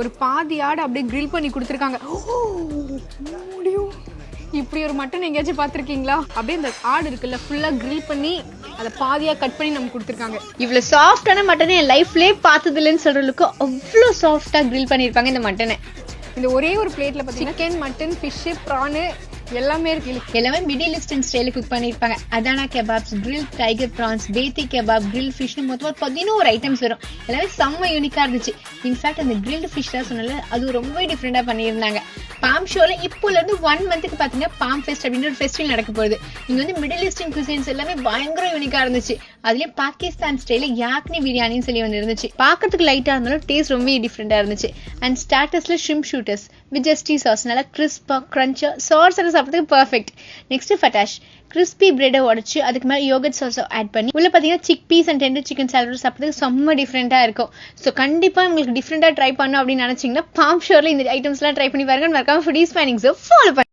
ஒரு பாதி ஆடு அப்படியே கிரில் பண்ணி கொடுத்துருக்காங்க. இப்படி ஒரு மட்டன் எங்கேயாச்சும் பார்த்துருக்கீங்களா? அப்படியே இந்த ஆடு இருக்குல்ல ஃபுல்லாக கிரில் பண்ணி அதை பாதியாக கட் பண்ணி நம்ம கொடுத்துருக்காங்க. இவ்வளோ சாஃப்டான மட்டனை என் லைஃப்லேயே பார்த்தது இல்லைன்னு சொல்கிறதுக்கு அவ்வளோ சாஃப்டாக கிரில் பண்ணியிருப்பாங்க இந்த மட்டனை. இந்த ஒரே ஒரு பிளேட்டில் பார்த்தீங்கன்னா சிக்கன், மட்டன், ஃபிஷ்ஷு, ப்ரானு எல்லாமே இருக்கு. எல்லாமே மிடில் ஈஸ்டர்ன் ஸ்டைல குக் பண்ணிருப்பாங்க. அதானா கெபாப்ஸ், கிரில் டைகர் ப்ரான்ஸ், பேத்தி கெபாப், கிரில் ஃபிஷ்னு மொத்தமாக 11 ஐட்டம்ஸ் வரும். எல்லாமே செம்ம யூனிக்காக இருந்துச்சு. இன்ஃபேக்ட் அந்த கிரில்டு ஃபிஷ்லாம் சொன்னால அது ரொம்ப டிஃப்ரெண்டாக பண்ணியிருந்தாங்க. பாம் ஷோவில் இப்போலேருந்து 1 மந்த்துக்கு பார்த்தீங்கன்னா பாம் ஃபெஸ்ட் அப்படின்ற ஒரு ஃபெஸ்டிவல் நடக்க போகுது. இங்கே வந்து மிடில் ஈஸ்டர்ன் குசின்ஸ் எல்லாமே பயங்கர யூனிக்காக இருந்துச்சு. அதுலேயும் பாகிஸ்தான் ஸ்டைல யாக்னி பிரியாணின்னு சொல்லி வந்து இருந்துச்சு. பார்க்கறதுக்கு லைட்டாக இருந்தாலும் டேஸ்ட் ரொம்ப டிஃப்ரெண்டாக இருந்துச்சு. அண்ட் ஸ்டார்டர்ஸில் shrimp shooters with zesty sauce, நல்லா கிறிஸ்பாக க்ரன்ச்சாக சாஸ் சாப்பிட்றதுக்கு பர்ஃபெக்ட். நெக்ஸ்ட் ஃபட்டாஷ், கிறிஸ்பி பிரெட்டை உடச்சு அதுக்கு மேலே யோகட் சாஸை ஆட் பண்ணி உள்ள பார்த்தீங்கன்னா chickpeas and tender chicken salad சாப்பிட்றதுக்கு செம்ம டிஃப்ரெண்ட்டாக இருக்கும். ஸோ கண்டிப்பாக உங்களுக்கு டிஃப்ரெண்ட்டாக ட்ரை பண்ணணும் அப்படின்னு நினச்சிங்கன்னா பாம் ஷோரில் இந்த ஐட்டம்ஸ்லாம் ட்ரை பண்ணி பாருங்க. மறக்காம ஃபுடீஸ் ஃபைண்டிங்ஸை ஃபாலோ பண்ணி